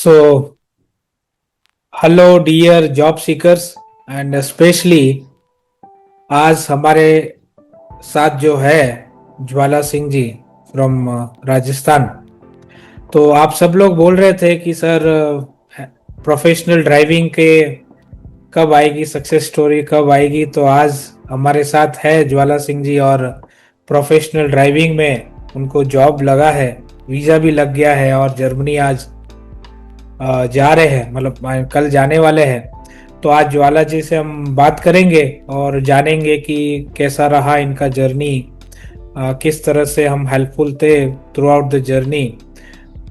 So, hello, dear job seekers, and especially आज हमारे साथ जो है ज्वाला सिंह जी फ्रॉम राजस्थान। तो आप सब लोग बोल रहे थे कि सर प्रोफेशनल ड्राइविंग के कब आएगी सक्सेस स्टोरी, कब आएगी। तो आज हमारे साथ है ज्वाला सिंह जी और प्रोफेशनल ड्राइविंग में उनको जॉब लगा है, वीज़ा भी लग गया है और जर्मनी आज जा रहे हैं, मतलब कल जाने वाले हैं। तो आज ज्वाला जी से हम बात करेंगे और जानेंगे कि कैसा रहा इनका जर्नी, किस तरह से हम हेल्पफुल थे थ्रू आउट द जर्नी,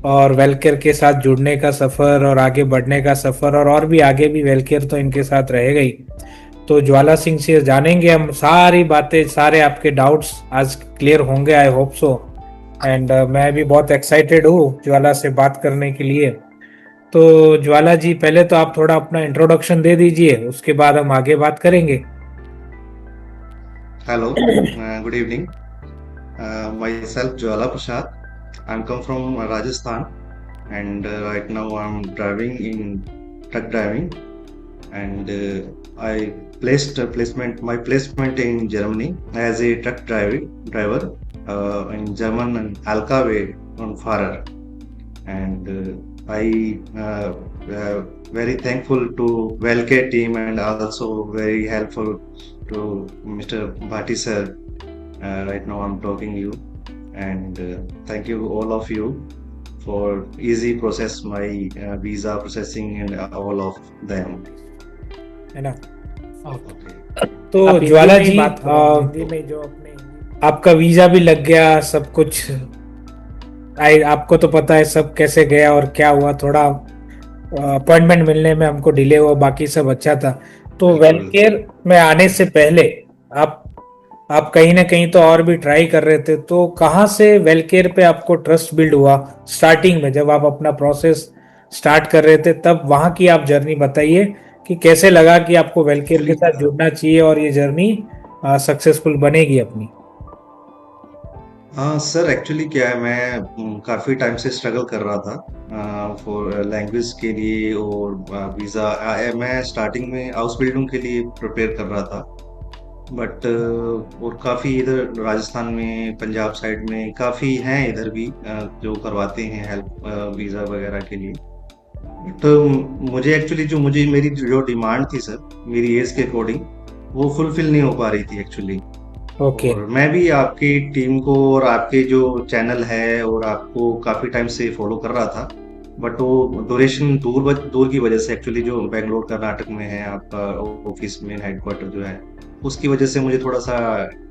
और वेलकेयर के साथ जुड़ने का सफ़र और आगे बढ़ने का सफ़र, और भी आगे भी वेलकेयर तो इनके साथ रहेगा ही। तो ज्वाला सिंह से जानेंगे हम सारी बातें, सारे आपके डाउट्स आज क्लियर होंगे, आई होप सो। एंड मैं भी बहुत एक्साइटेड हूँ ज्वाला से बात करने के लिए। तो ज्वाला जी, पहले तो आप थोड़ा अपना इंट्रोडक्शन दे दीजिए, उसके बाद हम आगे बात करेंगे। Hello, good evening. Myself Jwala Prasad. I'm come from Rajasthan, and right now I'm driving in truck driving, and I placed placement my placement in Germany as a truck driver in German and Alkawe on Fahrer, and I very thankful to Welcare team and also very helpful to Mr. Bhatti sir. Right now I'm talking you, and thank you all of you for easy process my visa processing and all of them. है ना? Okay. Okay. तो आप हिंदी ज्वाला में ही जी, बात करो, हिंदी में जो अपने आपका वीज़ा भी लग गया, सब कुछ आपको तो पता है सब कैसे गया और क्या हुआ। थोड़ा अपॉइंटमेंट मिलने में हमको डिले हुआ, बाकी सब अच्छा था। तो बिल्कुल। वेलकेयर में आने से पहले आप आप कहीं ना कहीं तो और भी ट्राई कर रहे थे, तो कहाँ से वेलकेयर पे आपको ट्रस्ट बिल्ड हुआ? स्टार्टिंग में जब आप अपना प्रोसेस स्टार्ट कर रहे थे, तब वहाँ की आप जर्नी बताइए कि कैसे लगा कि आपको वेलकेयर के एक्चुअली साथ जुड़ना चाहिए और ये जर्नी सक्सेसफुल बनेगी अपनी। हाँ सर, एक्चुअली क्या है, मैं काफ़ी टाइम से स्ट्रगल कर रहा था फॉर लैंग्वेज के लिए और वीज़ा। मैं स्टार्टिंग में हाउस बिल्डिंग के लिए प्रिपेयर कर रहा था, बट और काफ़ी इधर राजस्थान में पंजाब साइड में काफ़ी हैं इधर भी जो करवाते हैं हेल्प वीज़ा वगैरह के लिए। तो मुझे एक्चुअली जो मुझे मेरी जो डिमांड थी सर, मेरी एज के अकॉर्डिंग वो फुलफिल नहीं हो पा रही थी एक्चुअली। ओके। और मैं भी आपकी टीम को और आपके जो चैनल है और आपको काफ़ी टाइम से फॉलो कर रहा था, बट वो ड्यूरेशन दूर की वजह से, एक्चुअली जो बेंगलोर कर्नाटक में है आपका ऑफिस में हेडक्वार्टर जो है, उसकी वजह से मुझे थोड़ा सा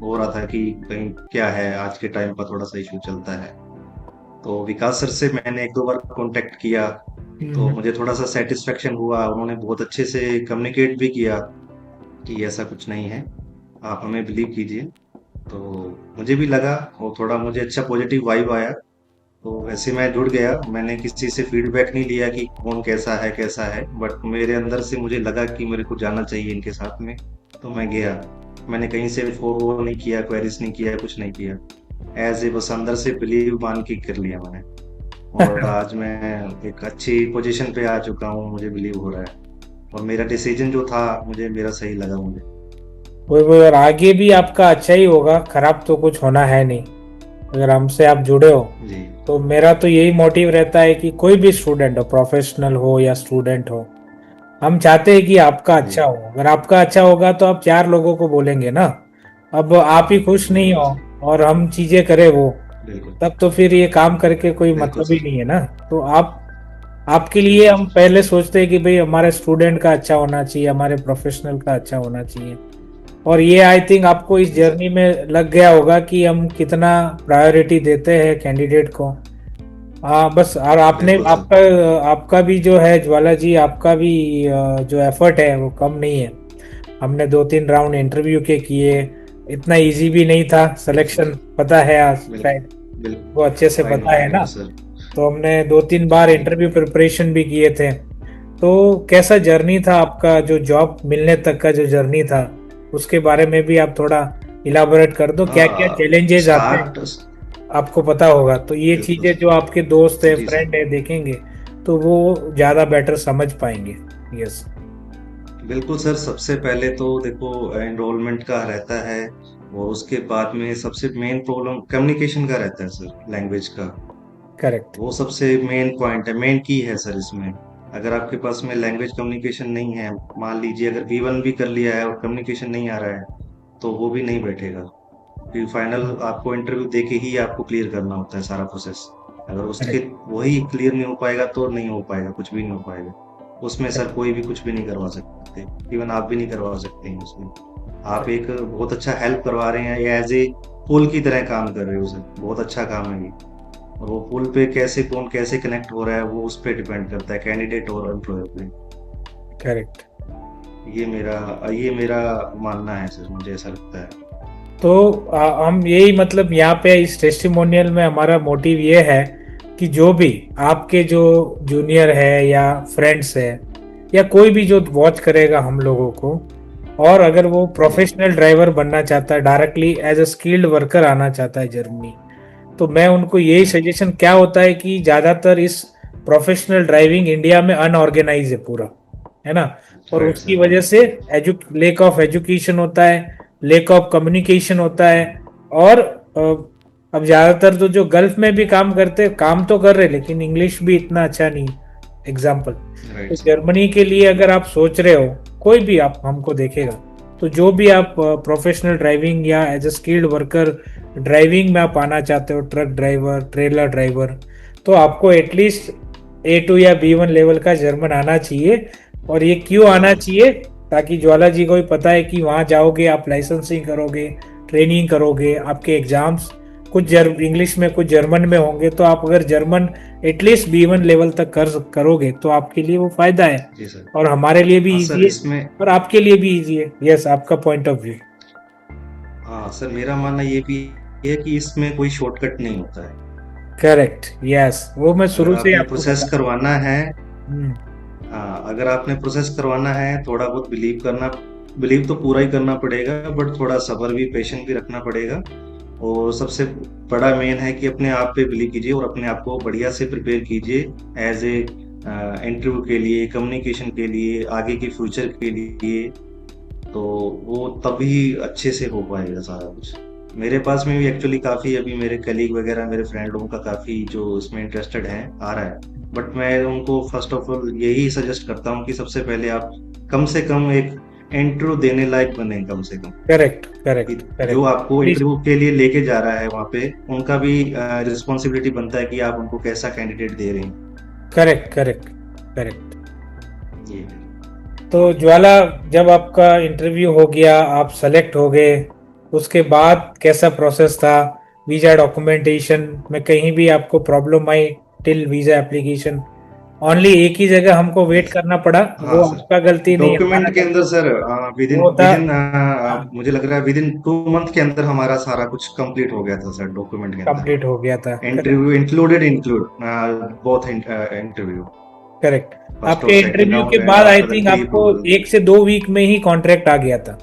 हो रहा था कि कहीं क्या है, आज के टाइम पर थोड़ा सा इशू चलता है। तो विकास सर से मैंने एक दो बार कांटेक्ट किया, तो मुझे थोड़ा सा सेटिस्फेक्शन हुआ। उन्होंने बहुत अच्छे से कम्युनिकेट भी किया कि ऐसा कुछ नहीं है, आप हमें बिलीव कीजिए। तो मुझे भी लगा और थोड़ा मुझे अच्छा पॉजिटिव वाइब आया, तो वैसे मैं जुड़ गया। मैंने किसी से फीडबैक नहीं लिया कि कौन कैसा है, बट मेरे अंदर से मुझे लगा कि मेरे को जाना चाहिए इनके साथ में, तो मैं गया। मैंने कहीं से फॉरवर्ड नहीं किया, क्वेरीज नहीं किया, कुछ नहीं किया, एज ए बस अंदर से बिलीव मान के कर लिया मैंने। और आज मैं एक अच्छी पोजीशन पे आ चुका हूँ, मुझे बिलीव हो रहा है, और मेरा डिसीजन जो था मुझे मेरा सही लगा मुझे। वो और आगे भी आपका अच्छा ही होगा, खराब तो कुछ होना है नहीं अगर हमसे आप जुड़े हो। जी। तो मेरा तो यही मोटिव रहता है कि कोई भी स्टूडेंट हो, प्रोफेशनल हो या स्टूडेंट हो, हम चाहते हैं कि आपका जी। अच्छा हो। अगर आपका अच्छा होगा तो आप चार लोगों को बोलेंगे ना। अब आप ही खुश नहीं बिल्कुल हो सर। और हम चीजें करें वो, बिल्कुल। तब तो फिर ये काम करके कोई बिल्कुल मतलब ही सर। नहीं है ना। तो आप, आपके लिए बिल्कुल हम सर। पहले सोचते हैं कि भाई हमारे स्टूडेंट का अच्छा होना चाहिए, हमारे प्रोफेशनल का अच्छा होना चाहिए। और ये आई थिंक आपको इस जी सर। जर्नी में लग गया होगा कि हम कितना प्रायोरिटी देते हैं कैंडिडेट को। हाँ बस। और आपने बिल्कुल सर। आपका आपका भी जो है ज्वाला जी, आपका भी जो एफर्ट है वो कम नहीं है। हमने 2-3 राउंड इंटरव्यू के किए, इतना इजी भी नहीं था बिल्कुल सिलेक्शन, सर। पता है आज शायद बिल्कुल। वो अच्छे से बिल्कुल पता है आई ना। No sir. तो हमने 2-3 बार जी। इंटरव्यू प्रिपरेशन भी किए थे। तो कैसा जर्नी था आपका, जो जॉब मिलने तक का जो जर्नी था, उसके बारे में भी आप थोड़ा इलाबोरेट कर दो, क्या क्या चैलेंजेस आते हैं स्टार्ट। आपको पता होगा। तो ये बिल्कुल चीजें सर। जो आपके दोस्त है, जी सर। फ्रेंड है, देखेंगे तो वो ज़्यादा बेटर समझ पाएंगे। यस। बिल्कुल सर, सबसे पहले तो देखो एनरोलमेंट का रहता है, और उसके बाद में सबसे मेन प्रॉब्लम कम्युनिकेशन का रहता है सर, लैंग्वेज का। करेक्ट। वो सबसे मेन पॉइंट है, मेन की है सर इसमें। अगर आपके पास में लैंग्वेज कम्युनिकेशन नहीं है, मान लीजिए अगर B1 भी कर लिया है और कम्युनिकेशन नहीं आ रहा है, तो वो भी नहीं बैठेगा। फिर फाइनल आपको इंटरव्यू दे के ही आपको क्लियर करना होता है सारा प्रोसेस। अगर उसके करेक्ट। वही क्लियर नहीं हो पाएगा तो नहीं हो पाएगा, कुछ भी नहीं हो पाएगा उसमें सर। कोई भी कुछ भी नहीं करवा सकते, इवन आप भी नहीं करवा सकते हैं उसमें। आप एक बहुत अच्छा हेल्प करवा रहे हैं, एज ए पुल की तरह काम कर रहे हो सर, बहुत अच्छा काम है ये। और वो पुल पे कैसे कौन कैसे कनेक्ट हो रहा है वो उस पर डिपेंड करता है, कैंडिडेट और एम्प्लॉयर पे। करेक्ट। ये मेरा मानना है सर, मुझे ऐसा लगता है। तो हम यही मतलब यहाँ पे इस टेस्टिमोनियल में हमारा मोटिव ये है कि जो भी आपके जो जूनियर है या फ्रेंड्स है या कोई भी जो वॉच करेगा हम लोगों को, और अगर वो प्रोफेशनल ड्राइवर बनना चाहता है, directly as a skilled worker आना चाहता है जर्मनी, तो मैं उनको यही सजेशन, क्या होता है कि ज़्यादातर इस प्रोफेशनल ड्राइविंग इंडिया में अनऑर्गेनाइज है पूरा, है ना। और राइट उसकी सर। वजह से लेक ऑफ एजुकेशन होता है, लेक ऑफ कम्युनिकेशन होता है। और अब ज़्यादातर तो जो गल्फ में भी काम करते, काम तो कर रहे लेकिन इंग्लिश भी इतना अच्छा नहीं। एग्जाम्पल, राइट तो सर। जर्मनी के लिए अगर आप सोच रहे हो, कोई भी आप हमको देखेगा, तो जो भी आप प्रोफेशनल ड्राइविंग या as a skilled worker driving में आप आना चाहते हो, ट्रक ड्राइवर, ट्रेलर ड्राइवर, तो आपको एटलीस्ट A2 या B1 लेवल का जर्मन आना चाहिए। और ये क्यों आना चाहिए? ताकि ज्वाला जी को भी पता है कि वहाँ जाओगे, आप लाइसेंसिंग करोगे, ट्रेनिंग करोगे, आपके एग्जाम्स कुछ इंग्लिश में कुछ जर्मन में होंगे, तो आप अगर जर्मन एटलीस्ट B1 लेवल तक करोगे तो आपके लिए वो फायदा है, जी सर। और हमारे लिए भी हाँ इजी सर, है इसमें और आपके लिए भी इजी है। यस, आपका पॉइंट ऑफ व्यू। हाँ सर, मेरा मानना ये भी है कि इसमें कोई शॉर्टकट नहीं होता है। करेक्ट। यस, वो मैं अगर शुरू से आपने आपको प्रोसेस बता। करवाना है, हम्म। हाँ, अगर आपने प्रोसेस करवाना है, थोड़ा बहुत बिलीव तो पूरा ही करना पड़ेगा, बट थोड़ा सब्र भी, पेशेंस भी रखना पड़ेगा। और सबसे बड़ा मेन है कि अपने आप पे बिलीव कीजिए और अपने आप को बढ़िया से प्रिपेयर कीजिए, एज ए इंटरव्यू के लिए, कम्युनिकेशन के लिए, आगे के फ्यूचर के लिए। तो वो तभी अच्छे से हो पाएगा सारा कुछ। मेरे पास में भी एक्चुअली काफ़ी अभी मेरे कलीग वगैरह, मेरे फ्रेंड लोगों का काफ़ी जो इसमें इंटरेस्टेड है, आ रहा है। बट मैं उनको फर्स्ट ऑफ ऑल यही सजेस्ट करता हूँ कि सबसे पहले आप कम से कम एक इंटरव्यू देने लायक बने, कम से कम। करेक्ट। कि करेक्ट। जो करेक्ट। आपको इंटरव्यू के लिए लेके जा रहा है वहाँ पे, उनका भी रिस्पॉन्सिबिलिटी बनता है कि आप उनको कैसा कैंडिडेट दे रहे हैं। करेक्ट। करेक्ट। करेक्ट। ये तो ज्वाला, जब आपका इंटरव्यू हो गया, आप सेलेक्ट हो गए, उसके बाद कैसा प्रोसेस था? वीज़ा डॉक्यूमेंटेशन में कहीं भी आपको प्रॉब्लम आई टिल वीज़ा एप्लीकेशन? ओनली एक ही जगह हमको वेट करना पड़ा, हाँ वो सर, आपका गलती नहीं, हमारा डॉक्यूमेंट के अंदर गलती। सर विद इन वो था। विद इन हाँ, मुझे लग रहा है विद इन 2 मंथ के अंदर हमारा सारा कुछ कंप्लीट हो गया था सर, डॉक्यूमेंट के कंप्लीट अंदर। हो गया था। Correct. Interview include both interview, correct. First और आपके सेकंड इंटरव्यू के राउंड, एंड बाद आई आफ्टर दैट थिंक प्री आपको अप्रूवल। 1 से 2 वीक में ही कॉन्ट्रैक्ट आ गया था,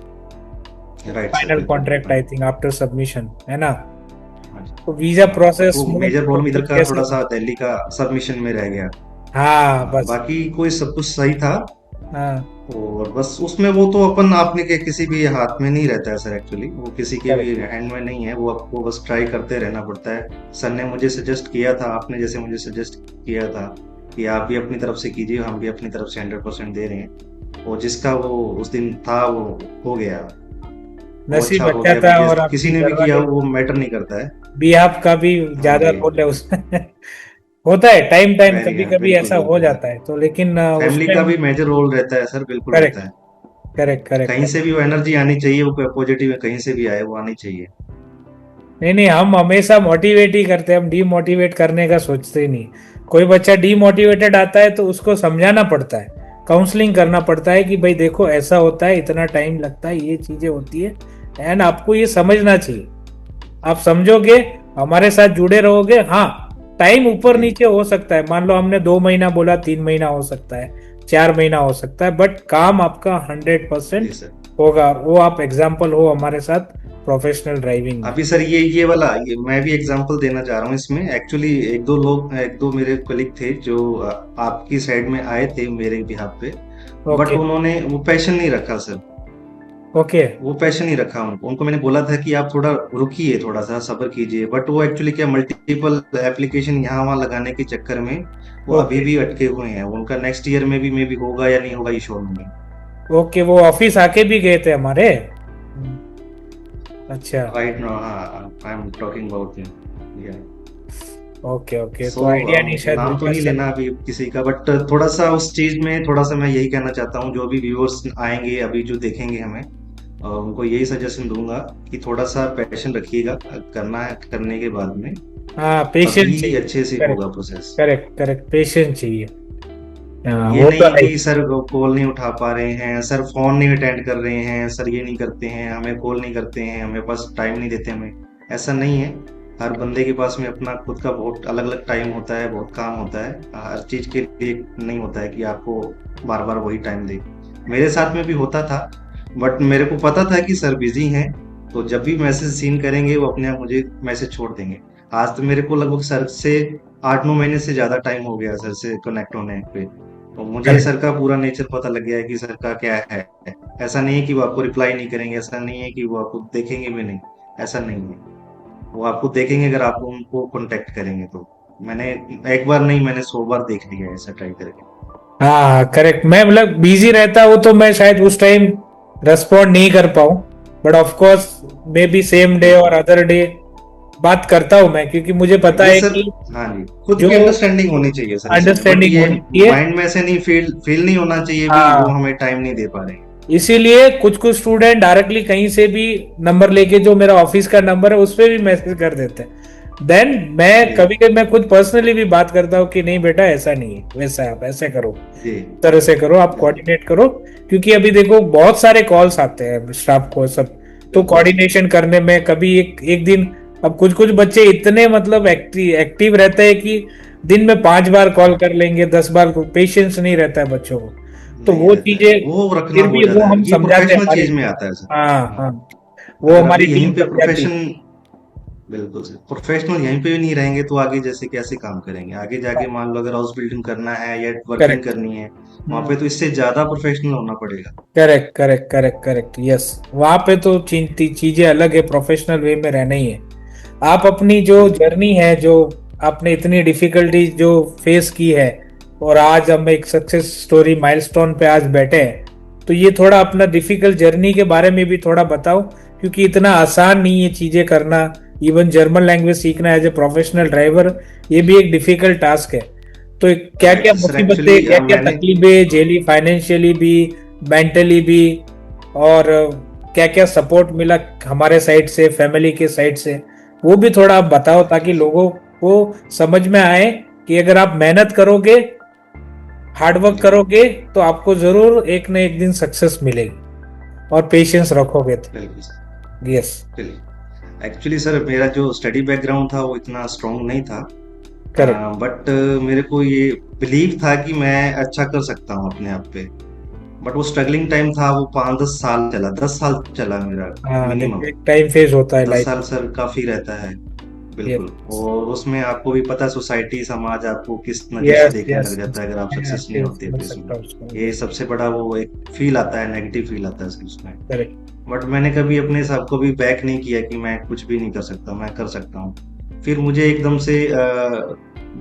राइट सर, फाइनल बिल्कुल कॉन्ट्रैक्ट, बिल्कुल। आई थिंक आफ्टर सबमिशन, है ना। हाँ जी। तो वीजा बट प्रोसेस वो स्मूथ मेजर प्रॉब्लम इधर का कैसे थोड़ा था? सा दिल्ली का सबमिशन में रह गया। हाँ, बस। बाकी कोई सब कुछ सही था। हाँ। और बस उसमें वो तो अपन आपने के किसी भी हाथ में नहीं रहता है सर, एक्चुअली वो किसी के भी करेक्ट। हैंड में नहीं है, वो आपको बस ट्राई करते रहना पड़ता है। सर ने मुझे सजेस्ट किया था, आपने जैसे मुझे सजेस्ट किया था कि आप भी अपनी तरफ से कीजिए, हम भी अपनी तरफ से 100% दे रहे हैं। और जिसका वो उस दिन था वो हो गया, वो अच्छा नसीब हो अच्छा गया। था, भाई और किसी आपके ने घर भी किया वाले वो मैटर नहीं करता है। भी, आपका भी हाँ ज्यादा जी। रोल है उसमें। होता है, टाइम टाइम वेरी कभी हाँ, कभी बिल्कुल ऐसा हो बिल्कुल सर। जाता है, तो लेकिन फैमिली उसमें का हम। भी मेजर रोल रहता है सर, बिल्कुल रहता करेक्ट। है। करेक्ट। करेक्ट। कहीं से भी वो एनर्जी आनी चाहिए, वो पॉजिटिव कहीं से भी आए, वो आनी चाहिए। नहीं नहीं, हम हमेशा मोटिवेट ही करते हैं, हम डीमोटिवेट करने का सोचते ही नहीं। कोई बच्चा डीमोटिवेटेड आता है तो उसको समझाना पड़ता है, काउंसलिंग करना पड़ता है कि भाई देखो ऐसा होता है, इतना टाइम लगता है, ये चीजें होती है, एंड आपको ये समझना चाहिए। आप समझोगे, हमारे साथ जुड़े रहोगे। हाँ, टाइम ऊपर जी नीचे हो सकता है, मान लो हमने 2 महीना बोला, 3 महीना हो सकता है, 4 महीना हो सकता है, बट काम आपका 100% जी सर। होगा। वो आप एग्जाम्पल हो हमारे साथ, प्रोफेशनल ड्राइविंग में? अभी सर ये वाला ये मैं भी एग्जांपल देना चाह रहा हूँ इसमें। एक्चुअली एक दो मेरे कलीग थे जो आपकी साइड में आए थे मेरे बिहाफ पे, बट ओके, उन्होंने वो पैशन नहीं रखा सर। ओके, वो पैशन नहीं रखा उनको उनको मैंने बोला था कि आप थोड़ा रुकिए, थोड़ा सा सब्र कीजिए, बट वो एक्चुअली क्या मल्टीपल एप्लीकेशन यहाँ वहाँ लगाने के चक्कर में वो अभी ओके, भी अटके हुए हैं। उनका नेक्स्ट ईयर में भी मे भी होगा या नहीं होगा, ये श्योर नहीं है। ओके। वो ऑफिस आके भी गए थे हमारे। अच्छा। राइट नाउ हाँ, आई एम टॉकिंग अबाउट या। ओके, ओके, सो तो आइडिया नहीं शायद नाम तो विकास नहीं सर। लेना अभी किसी का, बट थोड़ा सा उस चीज में थोड़ा सा मैं यही कहना चाहता हूँ, जो भी व्यूअर्स आएंगे अभी जो देखेंगे हमें, उनको यही सजेशन दूंगा कि थोड़ा सा पैशन रखिएगा, करना है करने के बाद में हाँ, पेशेंस तभी चाहिए। अच्छे से करेक्ट, होगा प्रोसेस। करेक्ट, करेक्ट, पेशेंस चाहिए। हाँ, ये वो तो नहीं है। कि सर कॉल नहीं उठा पा रहे हैं, सर फोन नहीं अटेंड कर रहे हैं, सर ये नहीं करते हैं, हमें कॉल नहीं करते हैं, हमें पास टाइम नहीं देते हमें, ऐसा नहीं है। हर बंदे के पास में अपना खुद का बहुत अलग अलग टाइम होता है, बहुत काम होता है, हर चीज के लिए नहीं होता है कि आपको बार बार वही टाइम दे। मेरे साथ में भी होता था, बट मेरे को पता था कि सर बिजी हैं, तो जब भी मैसेज सीन करेंगे वो अपने आप मुझे मैसेज छोड़ देंगे। आज तो मेरे को लगभग सर से 8 9 महीने से ज्यादा टाइम हो गया सर से कनेक्ट होने पे, तो मुझे करेक्ट। सर का पूरा नेचर पता लग गया है कि सर का क्या है। ऐसा नहीं है कि वो आपको रिप्लाई नहीं करेंगे, ऐसा नहीं है कि वो आपको देखेंगे भी नहीं, ऐसा नहीं है। वो आपको देखेंगे अगर आप उनको कांटेक्ट करेंगे तो। मैंने एक बार नहीं, मैंने 100 बार देख लिया है ऐसा ट्राई करके। हाँ, करेक्ट। मैं मतलब बिजी रहता हूँ तो मैं शायद उस टाइम रेस्पॉन्ड नहीं कर पाऊँ, but of course may be same day और अदर डे बात करता हूँ मैं, क्योंकि मुझे पता ये है सर, कि हाँ जी, खुद जो की अंडरस्टैंडिंग होनी चाहिए सर इसमें, बट अंडरस्टैंडिंग ये होनी चाहिए। माइंड में ऐसे नहीं फील फील नहीं होना चाहिए भी वो हाँ, हमें टाइम नहीं दे पा रहे हैं। इसीलिए कुछ कुछ स्टूडेंट डायरेक्टली कहीं से भी नंबर लेके, जो मेरा ऑफिस का नंबर है उस पर भी मैसेज कर देते हैं। देन मैं जी कभी कभी मैं खुद पर्सनली भी बात करता हूँ कि नहीं बेटा, ऐसा नहीं है, वैसा आप ऐसे करो, जी तरह से करो, आप बिल्कुल कोऑर्डिनेट करो। क्योंकि अभी देखो बहुत सारे कॉल्स आते हैं स्टाफ को सब, तो बिल्कुल सर। कोऑर्डिनेशन करने में कभी एक एक दिन, अब कुछ कुछ बच्चे इतने मतलब एक्टिव रहते हैं कि दिन में 5 बार कॉल कर लेंगे, 10 बार, पेशेंस नहीं रहता है बच्चों को। तो नहीं वो रहता है, चीजें वो रखना फिर बहुत भी वो ज्यादा है, हम ये समझाते हैं प्रोफेशनल हमारी। चीज में आता है सर। हाँ, हाँ, हाँ, वो अगर हमारी अभी यहीं टीम पे समझाती है। प्रोफेशन, बिल्कुल सर, प्रोफेशनल यहीं पे भी नहीं रहेंगे तो आगे जैसे कैसे काम करेंगे, आगे जाके मान लो अगर हाउस बिल्डिंग करना है या वर्किंग करेक्ट। करनी है, वहां पे तो इससे ज्यादा प्रोफेशनल होना पड़ेगा। Correct, correct, correct, correct, yes. वहां पे तो चीजें अलग है, प्रोफेशनल वे में रहना ही है। आप अपनी जो बिल्कुल जर्नी है, जो आपने इतनी डिफिकल्टी जो फेस की है, और आज हम एक सक्सेस स्टोरी माइलस्टोन पे आज बैठे हैं, तो ये थोड़ा अपना डिफिकल्ट जर्नी के बारे में भी थोड़ा बताओ, क्योंकि इतना आसान नहीं है चीजें करना। इवन जर्मन लैंग्वेज सीखना एज ए प्रोफेशनल ड्राइवर, ये भी एक डिफिकल्ट टास्क है। तो क्या क्या राइट सर। मुसीबतें, एक्चुअली क्या क्या मैंने, तकलीफें झेली, फाइनेंशियली भी, मेंटली भी, और क्या क्या सपोर्ट मिला हमारे साइड से, फैमिली के साइड से, वो भी थोड़ा आप बताओ, ताकि लोगों को समझ में आए कि अगर आप मेहनत करोगे, हार्डवर्क जी करोगे, तो आपको जरूर एक न एक दिन सक्सेस मिलेगी, और पेशेंस रखोगे तो। बिल्कुल सर, यस। बिल्कुल। एक्चुअली सर मेरा जो स्टडी बैकग्राउंड था वो इतना स्ट्रांग नहीं था, करेक्ट। बट मेरे को ये बिलीव था कि मैं अच्छा कर सकता हूँ अपने आप पे। बट वो स्ट्रगलिंग टाइम था, वो 5 10 साल चला, 10 साल चला मेरा हाँ, मिनिमम। देखो एक टाइम फेज होता है दस लाइफ। साल सर काफी रहता है, बिल्कुल। यस, और उसमें आपको भी पता है सोसाइटी समाज आपको किस नजर से यस, देखने यस। लग जाता है अगर आप मैं सक्सेस नहीं अच्छे से होते समझ तो इसमें। सकता हूँ उसको। ये सबसे बड़ा वो एक फील आता है, नेगेटिव फील आता है उसमें। करेक्ट। बट मैंने कभी अपने हिसाब को भी बैक नहीं किया कि मैं कुछ भी नहीं कर सकता, मैं कर सकता हूँ। फिर मुझे एकदम से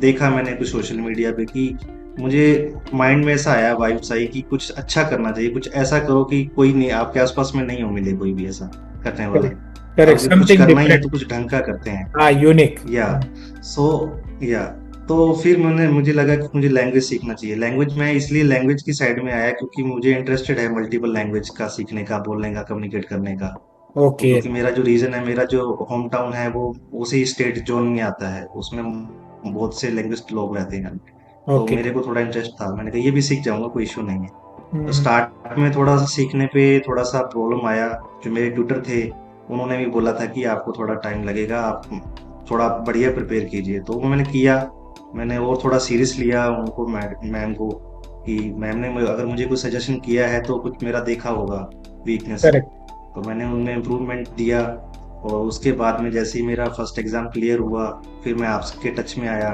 देखा मैंने कुछ सोशल मीडिया पे कि मुझे माइंड में ऐसा आया, वाइब्स आई कि कुछ अच्छा करना चाहिए, कुछ ऐसा करो कि कोई नहीं आपके आसपास में नहीं हो मिले कोई भी ऐसा करने वाला। करेक्ट, अगर कुछ समथिंग करना ही है डिफरेंट। तो कुछ ढंग का करते हैं। हाँ, यूनिक। या सो या तो फिर मुझे लगा कि मुझे लैंग्वेज सीखना चाहिए। लैंग्वेज मैं इसलिए लैंग्वेज की साइड में आया क्योंकि मुझे इंटरेस्टेड है मल्टीपल लैंग्वेज का सीखने का, बोलने का, कम्युनिकेट करने का। तो ओके, क्योंकि मेरा जो रीजन है, मेरा जो होम टाउन है वो उसी स्टेट जोन में आता है, उसमें बहुत से लैंग्वेज लोग रहते हैं। तो ओके। मेरे को थोड़ा इंटरेस्ट था, मैंने कहा ये भी सीख जाऊंगा, कोई इशू नहीं है। तो हम्म। स्टार्ट में थोड़ा सा सीखने पे थोड़ा सा प्रॉब्लम आया। जो मेरे ट्यूटर थे उन्होंने भी बोला था कि आपको थोड़ा टाइम लगेगा, आप थोड़ा बढ़िया प्रिपेयर कीजिए, तो वो मैंने किया। मैंने और थोड़ा सीरियस लिया उनको, मैम को, कि मैम ने अगर मुझे कुछ सजेशन किया है तो कुछ मेरा देखा होगा वीकनेस। करेक्ट। तो मैंने उनमें इम्प्रूवमेंट दिया। और उसके बाद में जैसे ही मेरा फर्स्ट एग्जाम क्लियर हुआ, फिर मैं आपके टच में आया,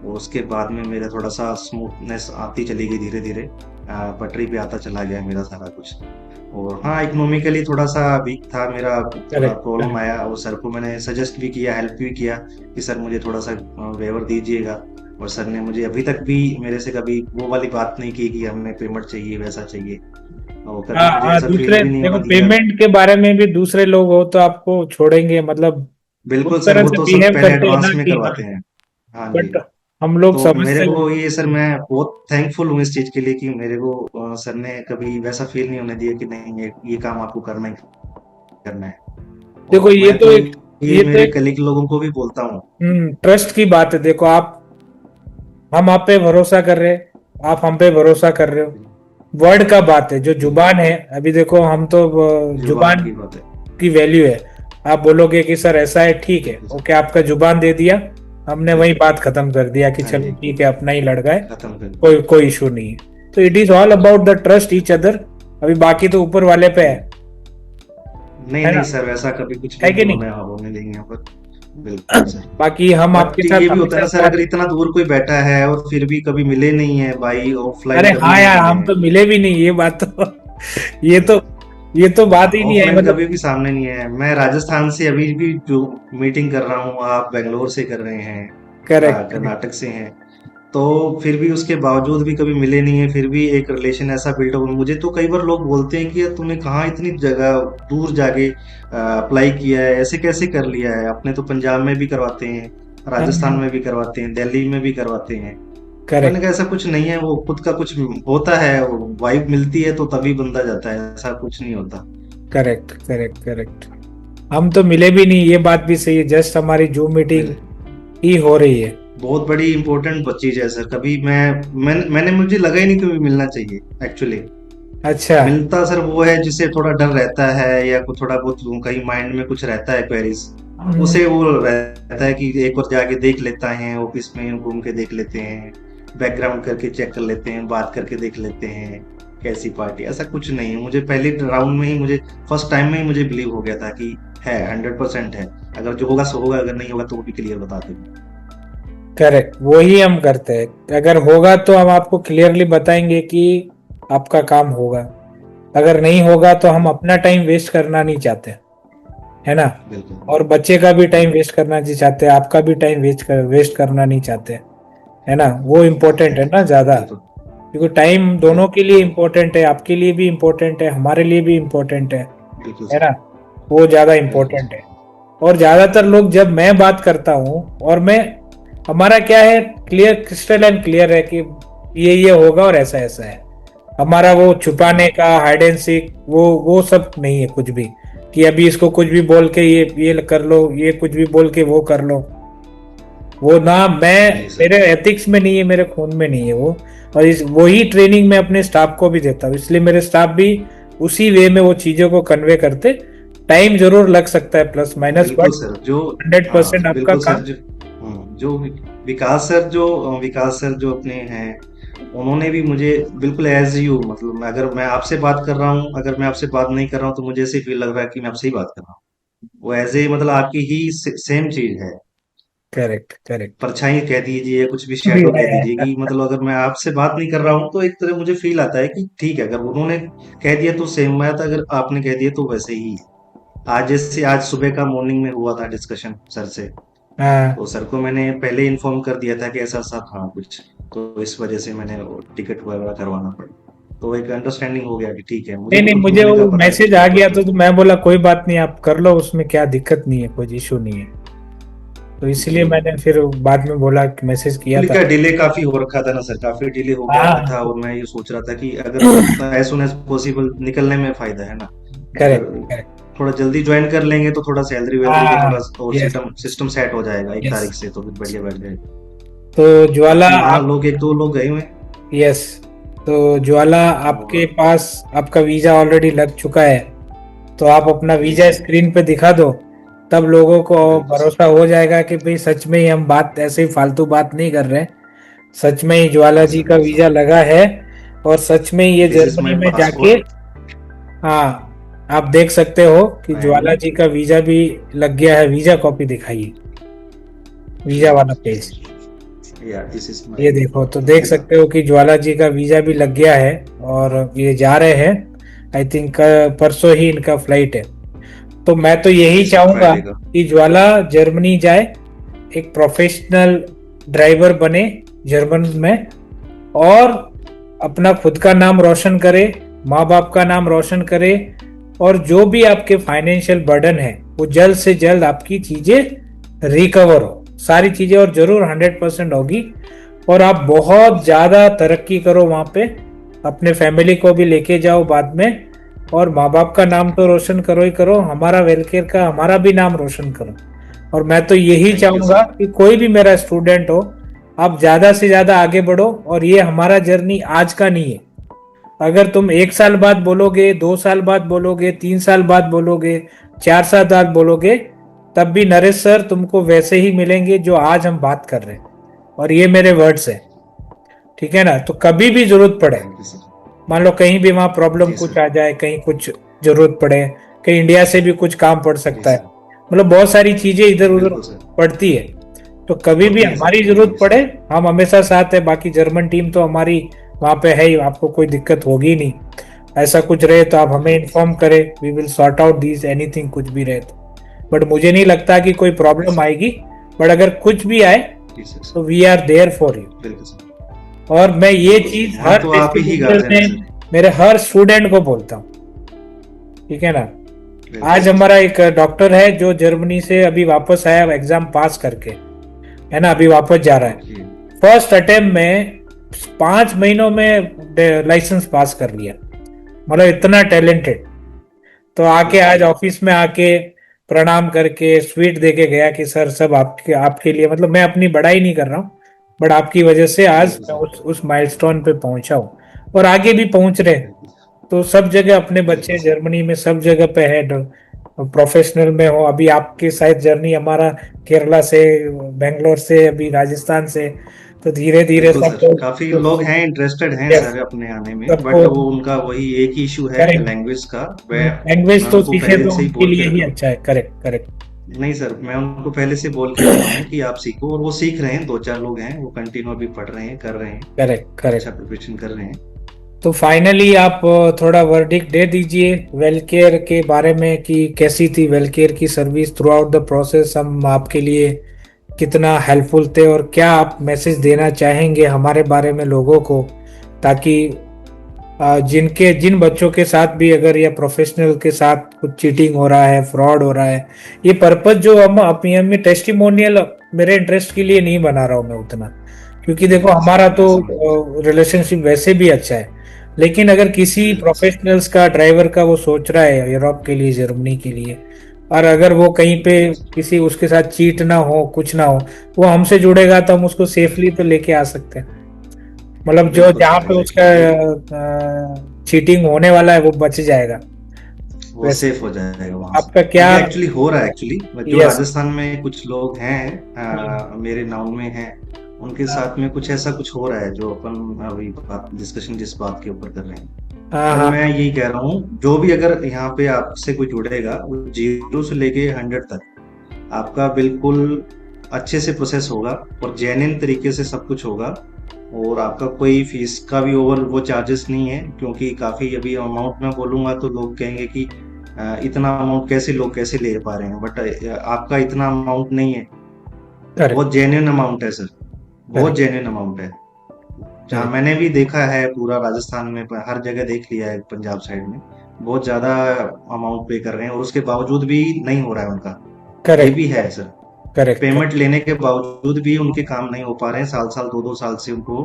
और उसके बाद में मेरा थोड़ा सा स्मूथनेस आती चली गई धीरे धीरे, पटरी पे आता चला गया मेरा सारा कुछ। और हाँ, इकोनॉमिकली थोड़ा सा वीक था मेरा, थोड़ा करेक्ट प्रॉब्लम करेक्ट। आया, और सर को मैंने सजेस्ट भी किया, हेल्प भी किया कि सर मुझे थोड़ा सा वेवर दीजिएगा। और सर ने मुझे अभी तक भी मेरे से कभी वो वाली बात नहीं की कि हमें पेमेंट चाहिए, वैसा चाहिए, और कभी हाँ मुझे हाँ, ऐसा फील दूसरे भी नहीं देखो होने दिया। पेमेंट के बारे में भी दूसरे लोग हो तो आपको छोड़ेंगे, मतलब उस बिल्कुल सर, तरह वो से तो सब बिहेव पहले करते हैं एडवांस ना में कि हाँ, करवाते हैं। हाँ जी। बट हम लोग तो मेरे समझते हैं। को ये सर, मैं बहुत थैंकफुल हूँ इस चीज के लिए कि मेरे को सर ने कभी वैसा फील नहीं होने दिया कि नहीं, ये काम आपको करना ही करना है। देखो और ये मैं तो तो एक ये ये तो मेरे एक कलीग लोगों को भी बोलता हूँ। ट्रस्ट की बात है। देखो आप, हम आप पे भरोसा कर रहे हैं, आप हम पे भरोसा कर रहे हो। वर्ड का बात है, जो बिल्कुल, जुबान है, अभी देखो हम तो जुबान जुबान की बात है। की वैल्यू है। आप बोलोगे कि सर ऐसा है, ठीक है, बिल्कुल सर। ओके, आपका जुबान दे दिया, हमने वही बिल्कुल। बात खत्म कर दिया कि हाँ चलो जी। ठीक है, अपना ही लड़का है, खत्म कर कोई कोई इशू नहीं है। तो it is all about the trust each other. अभी बाकी तो ऊपर वाले पे जी। नहीं है नहीं ना, सर, वैसा कभी कुछ है भी कि नहीं नहीं? होने देंगे यहाँ पर। बिल्कुल सर। बाकी हम आपके बट ये साथ भी होता है हमेशा ना सर, साथ। अगर इतना दूर कोई बैठा है और फिर भी कभी मिले नहीं है भाई, ऑफलाइन अरे कभी हाँ नहीं यार, मिले हम हैं। तो मिले भी नहीं, ये बात तो ये तो ये तो बात ही नहीं है, ऑफलाइन मतलब। कभी भी सामने नहीं है। मैं राजस्थान से अभी भी जो मीटिंग कर रहा हूँ, आप बेंगलोर से कर रहे हैं, करेक्ट करेक्ट। कर्नाटक से हैं, तो फिर भी उसके बावजूद भी कभी मिले नहीं है, फिर भी एक रिलेशन ऐसा बिल्ड हो। मुझे तो कई बार लोग बोलते हैं कि यार तूने कहाँ इतनी जगह दूर जाके अप्लाई किया है, ऐसे कैसे कर लिया है? अपने तो पंजाब में भी करवाते हैं, राजस्थान में भी करवाते हैं, दिल्ली में भी करवाते हैं। मैंने करेक्ट कहा ऐसा कुछ नहीं है, वो खुद का कुछ होता है, वाइब मिलती है तो तभी बंदा जाता है, ऐसा कुछ नहीं होता। Correct correct correct. हम तो मिले भी नहीं, ये बात भी सही है, जस्ट हमारी जूम मीटिंग मिले। ही हो रही है। बहुत बड़ी इंपॉर्टेंट चीज है सर। कभी मैंने मुझे लगा ही नहीं कि मिलना चाहिए एक्चुअली। अच्छा। मिलता सर वो है जिसे थोड़ा डर रहता है, या कुछ थोड़ा बहुत कहीं माइंड में कुछ रहता है क्वेरीज, हम्म, उसे वो रहता है कि एक बार जाके देख लेता है, ऑफिस में घूम के देख लेते हैं, बैकग्राउंड करके चेक कर लेते हैं, बात करके देख लेते हैं कैसी पार्टी। ऐसा कुछ नहीं है। मुझे पहले राउंड में ही, मुझे फर्स्ट टाइम में ही मुझे बिलीव हो गया था कि है, 100% है। अगर जो होगा सो होगा, अगर नहीं होगा तो वो भी क्लियर बता देंगे। करेक्ट, वही हम करते हैं। अगर होगा तो हम आपको क्लियरली बताएंगे कि आपका काम होगा, अगर नहीं होगा तो हम अपना टाइम वेस्ट करना नहीं चाहते, है ना। बिल्कुल। और बच्चे का भी टाइम बिल्कुल। वेस्ट करना नहीं चाहते, आपका भी टाइम वेस्ट करना नहीं चाहते, है ना। वो इम्पोर्टेंट है ना ज्यादा, बिल्कुल। क्योंकि टाइम दोनों के लिए बिल्कुल। इम्पोर्टेंट है, आपके लिए भी इम्पोर्टेंट है, हमारे लिए भी इम्पोर्टेंट बिल्कुल है सर। ना। वो ज्यादा बिल्कुल इम्पोर्टेंट सर। है। और ज्यादातर लोग, जब मैं बात करता हूँ, और मैं, हमारा क्या है, क्लियर, क्रिस्टल एंड क्लियर है कि ये होगा और ऐसा ऐसा है। हमारा वो छुपाने का, हाइड एंड सीक, वो सब नहीं है कुछ भी, कि अभी इसको कुछ भी बोल के ये कर लो, ये कुछ भी बोल के वो कर लो। वो ना, मैं, जी सर। मेरे एथिक्स में नहीं है, मेरे खून में नहीं है वो। और इस वही ट्रेनिंग मैं अपने स्टाफ को भी देता हूँ, इसलिए मेरे स्टाफ भी उसी वे में वो चीजों को कन्वे करते। टाइम जरूर लग सकता है प्लस माइनस, बिल्कुल बट सर। जो 100% आपका बिल्कुल सर। काम। जो विकास सर जो अपने हैं, उन्होंने भी मुझे बिल्कुल एज यू, मतलब अगर मैं आपसे बात कर रहा हूँ, अगर मैं आपसे बात नहीं कर रहा हूँ तो मुझे ऐसे फील लग रहा है कि मैं आपसे ही बात कर रहा हूँ। वो एज ए, मतलब आपकी ही सेम चीज है। Correct correct. परछाई कह दीजिए, कुछ भी शेडो कह दीजिए, कि मतलब अगर मैं आपसे बात नहीं कर रहा हूँ तो एक तरह मुझे फील आता है कि ठीक है, अगर उन्होंने कह दिया तो सेम बात, अगर आपने कह दिया तो वैसे ही है। आज जैसे आज सुबह का मॉर्निंग में हुआ था डिस्कशन सर से, हाँ। तो सर को मैंने पहले इन्फॉर्म कर दिया था कि ऐसा ऐसा था कुछ, तो इस वजह से मैंने टिकट वगैरह करवाना पड़ा। तो एक अंडरस्टैंडिंग हो गया कि ठीक है, मुझे नहीं नहीं, खुद मुझे घूमने का वो पता है मैसेज आ प्रॉपर गया जो। तो मैं बोला कोई बात नहीं, आप कर लो, उसमें क्या दिक्कत नहीं है, कोई इशू नहीं है। तो इसलिए जी। मैंने फिर बाद में बोला कि मैसेज किया एक्चुअली था। क्या डिले काफी हो रखा था ना सर, काफी डिले हो हाँ गया था, हाँ। और मैं ये सोच रहा था कि अगर एज सुन एज पॉसिबल निकलने में फायदा है ना। अगर करेक्ट करेक्ट। थोड़ा जल्दी ज्वाइन कर लेंगे तो थोड़ा सैलरी वैलरी का हाँ। थोड़ा और यस सिस्टम सिस्टम सेट हो जाएगा एक यस। तारीख से, तो फिर बढ़िया बैठ जाएगा। तो ज्वाला बाकी हाँ, आप, लोग एक दो लोग गए हुए हैं। यस, तो ज्वाला आपके और पास आपका वीजा ऑलरेडी लग चुका है, तो आप अपना जी वीजा सर। स्क्रीन पे दिखा दो, तब लोगों को बिल्कुल सर। भरोसा हो जाएगा कि भाई सच में ही हम बात ऐसे ही फालतू बात नहीं कर रहे हैं, सच में ही ज्वाला हाँ जी सर, का हाँ वीजा सर। लगा है, और सच में ही ये दिस इज जर्मनी माई में जाके, पासपोर्ट। हाँ, आप देख सकते हो कि ज्वाला एंड जी का वीजा भी लग गया है। वीजा कॉपी दिखाइए, वीजा वाला पेज। या दिस इज ये माय देखो, तो देख वीजा। सकते हो कि ज्वाला जी का वीजा भी लग गया है और ये जा रहे हैं। आई थिंक परसों ही इनका फ्लाइट है। तो मैं तो यही इस चाहूंगा फ्राइडे का। कि ज्वाला जर्मनी जाए, एक प्रोफेशनल ड्राइवर बने जर्मन में, और अपना खुद का नाम रोशन करे, माँ बाप का नाम रोशन करे, और जो भी आपके फाइनेंशियल बर्डन है वो जल्द से जल्द आपकी चीजें रिकवर हो, सारी चीजें, और जरूर 100% होगी। और आप बहुत ज्यादा तरक्की करो वहां पे, अपने फैमिली को भी लेके जाओ बाद में, और माँ बाप का नाम तो रोशन करो ही करो, हमारा वेलकेयर का हमारा भी नाम रोशन करो। और मैं तो यही थैंक यू चाहूंगा सर। कि कोई भी मेरा स्टूडेंट हो, आप ज्यादा से ज्यादा आगे बढ़ो। और ये हमारा जर्नी आज का नहीं है। अगर तुम 1 साल बाद बोलोगे, 2 साल बाद बोलोगे, 3 साल बाद बोलोगे, 4 साल बाद बोलोगे, तब भी नरेश सर तुमको वैसे ही मिलेंगे जो आज हम बात कर रहे हैं। और ये मेरे वर्ड्स है, ठीक है ना? तो कभी भी जरूरत पड़े, थैंक यू सर। मान लो कहीं भी वहां प्रॉब्लम जी कुछ सर। आ जाए, कहीं कुछ जरूरत पड़े, कहीं इंडिया से भी कुछ काम पड़ जी सकता है, सर। मतलब बहुत सारी चीजें इधर उधर बिल्कुल सर। पड़ती है। तो कभी भी होती है सर, हमारी होती जरूरत है पड़े, सर। हम हमेशा साथ है। बाकी जर्मन टीम तो हमारी वहां पे है ही, आपको कोई दिक्कत होगी नहीं। ऐसा कुछ रहे तो आप हमें थैंक यू इन्फॉर्म सर। करें, we will sort out this anything, कुछ भी रहे तो। बट मुझे नहीं लगता कि कोई ओके प्रॉब्लम सर। आएगी। बट अगर कुछ भी आए जी सर। तो we are there for you. बिल्कुल सर। और मैं ये बिल्कुल सर, चीज वहाँ हर तो आप ही टेस्टिमोनियल गार्जियन है में सर। मेरे हर स्टूडेंट को बोलता हूँ, ठीक है ना? बिल्कुल आज सर। हमारा एक डॉक्टर है जो जर्मनी से अभी वापस आया, एग्जाम पास करके, है ना, अभी वापस जा रहा है। ओके। फर्स्ट अटेम्प्ट में 5 महीनों में लाइसेंस पास कर लिया, मतलब इतना टैलेंटेड। तो आके आज ओके। ऑफिस में आके प्रणाम करके स्वीट दे के गया कि सर सब आपके आपके लिए, मतलब मैं अपनी बड़ाई नहीं कर रहा हूँ, बट आपकी वजह से आज बिल्कुल मैं सर। उस माइलस्टोन पे पहुंचा हूँ, और आगे भी पहुंच रहे हैं। बिल्कुल सर। तो सब जगह अपने बिल्कुल बच्चे सर। जर्मनी में सब जगह पे है, प्रोफेशनल में हो। अभी आपके साथ जर्नी हमारा केरला से, बेंगलोर से, अभी राजस्थान से, तो धीरे धीरे बिल्कुल सब सर, लोग, काफी लोग हैं, इंटरेस्टेड हैं यस, सर अपने आने में, सबको बट वो उनका वही एक ही इशू है करेक्ट। लैंग्वेज का। मैं लैंग्वेज तो उनको सीखे पहले तो से ही उनके बोल के लिए ही रखा हूँ। अच्छा है। करेक्ट, करेक्ट, नहीं सर, मैं उनको पहले से बोल के रखा हूँ कि आप सीखो, और वो सीख रहे हैं। दो चार लोग हैं, वो कंटिन्यू अभी पढ़ रहे हैं, कर रहे हैं, करेक्ट, अच्छा करेक्ट। प्रिपरेशन कर रहे हैं। तो फाइनली आप थोड़ा वर्डिक्ट दे दीजिए वेलकेयर के बारे में कि कैसी थी वेलकेयर की service through out the process, हम आपके लिए कितना हेल्पफुल थे, और क्या आप मैसेज देना चाहेंगे हमारे बारे में लोगों को, ताकि जिन बच्चों के साथ भी अगर या प्रोफेशनल के साथ कुछ चीटिंग हो रहा है, फ्रॉड हो रहा है, ये पर्पज जो हम अपनी टेस्टिमोनियल मेरे इंटरेस्ट के लिए नहीं बना रहा हूँ मैं उतना, क्योंकि देखो बिल्कुल सर, हमारा मैं तो समझ गया। रिलेशनशिप वैसे भी अच्छा है। लेकिन अगर किसी बिल्कुल सर। प्रोफेशनल्स का ड्राइवर का वो सोच रहा है यूरोप के लिए, जर्मनी के लिए, और अगर वो कहीं पे बिल्कुल सर। किसी उसके साथ चीट ना हो, कुछ ना हो, वो हमसे जुड़ेगा तो हम उसको सेफली तो लेके आ सकते हैं। मतलब जो बिल्कुल जहाँ सर, पे उसका एग्जैक्टली। चीटिंग होने वाला है वो बच जाएगा। वो वैसे सेफ हो जाएगा वहां से। आपका क्या? ये एक्चुअली हो रहा है, एक्चुअली जो यस। राजस्थान में कुछ लोग हैं, मेरे नाउन में हैं, उनके साथ में कुछ ऐसा कुछ हो रहा है, जो अपन अभी बात डिस्कशन जिस बात के ऊपर कर रहे हैं। हाँ, पर हाँ, मैं यही कह रहा हूँ, जो भी अगर यहाँ पे आपसे कोई जुड़ेगा, वो 0 से लेके 100 तक आपका बिल्कुल अच्छे से प्रोसेस होगा, और जेन्युइन तरीके से सब कुछ होगा। और आपका कोई फीस का भी ओवर वो चार्जेस नहीं है, क्योंकि काफी अभी अमाउंट में बोलूंगा तो लोग कहेंगे कि इतना अमाउंट कैसे लोग कैसे ले पा रहे हैं, बट आपका इतना अमाउंट नहीं है। करेक्ट, बहुत जेन्युइन अमाउंट है सर, बहुत करेक्ट, जेन्युइन अमाउंट है। जहाँ करेक्ट, मैंने भी देखा है पूरा राजस्थान में, हर जगह देख लिया है, पंजाब साइड में बहुत ज्यादा अमाउंट पे कर रहे हैं, और उसके बावजूद भी नहीं हो रहा है उनका। ये करेक्ट, भी है सर। करेक्ट, पेमेंट लेने के बावजूद भी उनके काम नहीं हो पा रहे हैं, साल साल 2-2 साल से उनको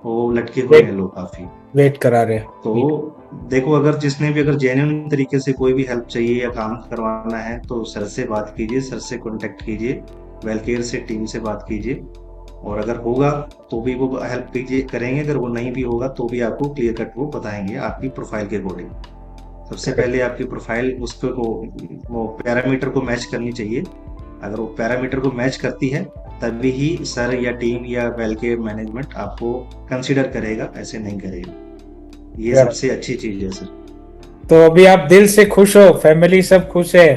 वो लटके हुए हैं वेट लोग काफी। वेट करा रहे तो हैं। देखो, अगर जिसने भी अगर जेन्युइन तरीके से कोई भी हेल्प चाहिए या काम करवाना है, तो सर से बात कीजिए, सर से कांटेक्ट कीजिए, वेलकेयर से टीम से बात कीजिए। और अगर होगा तो भी वो हेल्प कीजिए करेंगे, अगर वो नहीं भी होगा तो भी आपको क्लियर कट वो बताएंगे आपकी प्रोफाइल के अकॉर्डिंग। सबसे करेक्ट, पहले आपकी प्रोफाइल उसको वो पैरामीटर को मैच करनी चाहिए। अगर वो पैरामीटर को मैच करती है, तभी ही सर या टीम या वेलकेयर मैनेजमेंट आपको कंसिडर करेगा, ऐसे नहीं करेगा। ये करेक्ट। सबसे अच्छी चीज है सर। तो अभी आप दिल से खुश हो, फैमिली सब खुश है,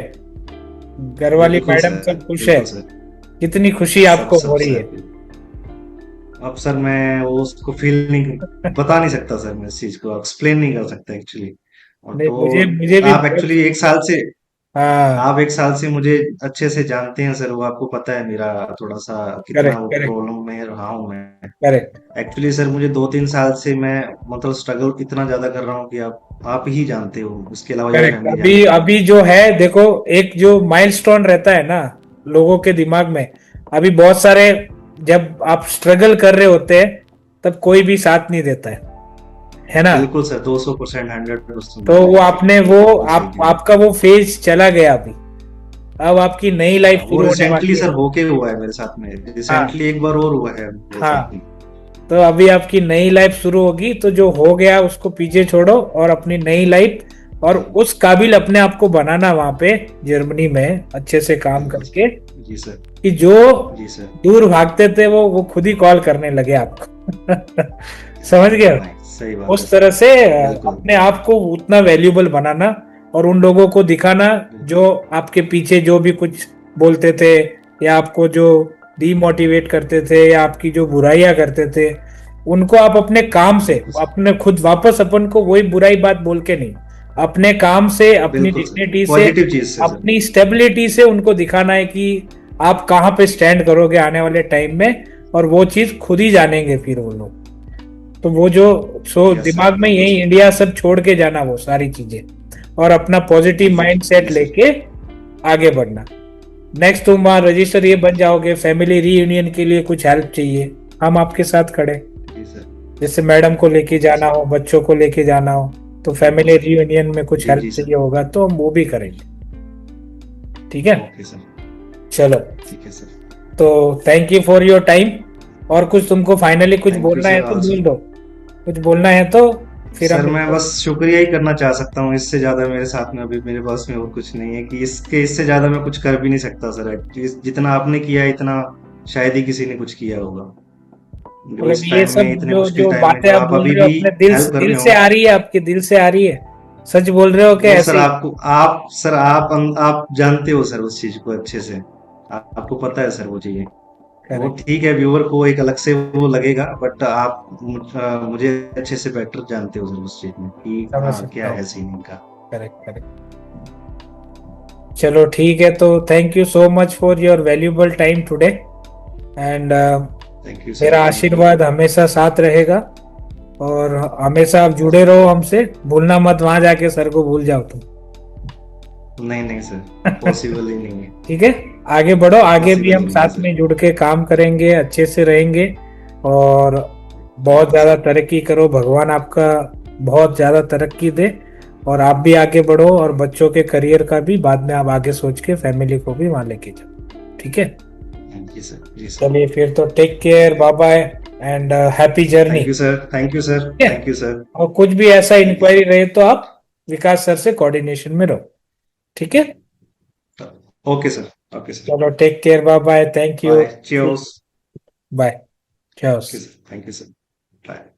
घर वाली बिल्कुल मैडम सर, सब खुश है? बिल्कुल सर। कितनी खुशी सब आपको हो सब रही है? सर। अब सर मैं वो उसको फील नहीं बता नहीं सकता सर, मैं इस चीज को एक्सप्लेन नहीं कर सकता एक्चुअली। और नहीं, तो मुझे मुझे भी आप बहुत। एक्चुअली एक साल से हाँ। आप एक साल से मुझे अच्छे से जानते हैं सर, वो आपको पता है मेरा थोड़ा सा कितना करेक्ट वो करेक्ट प्रॉब्लम में रहा हूँ मैं। करेक्ट। एक्चुअली सर मुझे 2-3 साल से मैं मतलब स्ट्रगल इतना ज्यादा कर रहा हूँ कि आप ही जानते हो, इसके अलावा मेरी करेक्ट। फैमिली अभी जानती है। अभी जो है देखो, एक जो माइलस्टोन रहता है ना लोगों के दिमाग में, अभी बहुत सारे, जब आप स्ट्रगल कर रहे होते हैं तब कोई भी साथ नहीं देता है ना? बिल्कुल सर, 200%, 100% तो वो एग्री। आपने वो बिल्कुल सही कह रहे हैं। आपका वो फेज चला गया अभी। अब आपकी नई लाइफ वो शुरू होने रिसेंटली वाली है। सर होके हुआ है मेरे साथ में, हाँ रिसेंटली एक बार और हुआ है मेरे साथ हाँ। में। तो अभी आपकी नई लाइफ शुरू होगी, तो जो हो गया उसको पीछे छोड़ो और अपनी नई लाइफ और जी उस काबिल अपने आप को बनाना वहां पे जर्मनी में अच्छे से काम बिल्कुल करके, सर। जी सर। कि जो जी सर। दूर भागते थे वो खुद ही कॉल करने लगे आपको। समझ गए? नहीं, सही बात है उस तरह सर। से बिल्कुल। अपने आप को उतना वैल्यूबल बनाना और उन लोगों को दिखाना बिल्कुल। जो आपके पीछे जो भी कुछ बोलते थे या आपको जो डीमोटिवेट करते थे या आपकी जो बुराइयां करते थे, उनको आप अपने काम से, बिल्कुल सर। अपने खुद वापस अपन को वही बुराई बात बोल के नहीं, अपने काम से, अपनी बिल्कुल सर, डिग्निटी से, पॉजिटिव चीज से सर। अपनी स्टेबिलिटी से उनको दिखाना है कि आप कहाँ पे स्टैंड करोगे आने वाले टाइम में, और वो चीज खुद ही जानेंगे फिर वो लोग। तो वो जो यस सर, दिमाग में बिल्कुल यही सर। इंडिया सब छोड़ के जाना वो सारी चीजें, और अपना पॉजिटिव जी माइंड जी सेट सर। लेके आगे बढ़ना। नेक्स्ट तुम वहां रजिस्टर ये बन जाओगे, फैमिली रीयूनियन के लिए कुछ हेल्प चाहिए, हम आपके साथ खड़े। जी सर। जैसे मैडम को लेके जी जाना सर। हो, बच्चों को लेके जाना हो, तो बिल्कुल फैमिली सर। रीयूनियन में कुछ जी हेल्प जी सर। चाहिए होगा तो हम वो भी करेंगे। ठीक है? Okay sir. चलो। ठीक है सर। तो thank you for your time. और कुछ तुमको फाइनली कुछ थैंक यू बोलना है सर तो ऑल्सो। बोल दो, कुछ बोलना है तो फिर हम सर मैं इसको। बस शुक्रिया ही करना चाह सकता हूँ, इससे ज्यादा मेरे साथ में अभी मेरे पास में और कुछ नहीं है कि इससे ज्यादा मैं कुछ कर भी नहीं सकता सर। जितना आपने किया है, इतना शायद ही किसी ने कुछ किया होगा जो मतलब इस ये टाइम में, सब इतने जो मुश्किल जो टाइम में बातें जो आप आप बोल अभी रहे हो भी अपने हेल्प कर दिल रहे से हो। आ रही है, आपके दिल से आ रही है? सच बोल रहे हो कि वो सर ऐसे ही? आपको, आप सर आप जानते हो सर उस चीज को अच्छे से। आपको पता है सर वो चीजें। वो करेक्ट। ठीक है, व्यूअर को एक अलग से वो लगेगा, बट आप मुझे अच्छे से बेटर जानते हो सर उस चीज में कि समझ हाँ सकता क्या हूँ। है सीन इनका। Correct correct. चलो ठीक है, तो thank you so much for your valuable time today. And thank you sir, मेरा थैंक यू। आशीर्वाद हमेशा साथ रहेगा, और हमेशा आप जुड़े रहो हमसे। भूलना मत वहां जाके सर को भूल जाओ तुम। नहीं नहीं सर, पॉसिबल ही नहीं है। ठीक है? आगे बढ़ो, आगे भी पॉसिबल ही हम नहीं है साथ सर। में जुड़ के काम करेंगे, अच्छे से रहेंगे। और बहुत थैंक यू ज्यादा सर। तरक्की करो, भगवान आपका बहुत ज्यादा तरक्की दे, और आप भी आगे बढ़ो, और बच्चों के करियर का भी बाद में आप आगे सोच के फैमिली को भी वहां लेके जाओ। ठीक है? जी सर, जी सर। चलिए फिर तो take care, bye bye, and happy journey. Thank you sir, thank you sir, ठीक है? Thank you sir. और कुछ भी ऐसा थैंक यू इंक्वायरी सर। रहे तो आप विकास सर से कोऑर्डिनेशन में रहो। ठीक है? Okay sir. Okay sir. चलो take care, bye bye, thank you. Bye, cheers. Bye. Okay चलो। Sir, thank you sir. Bye.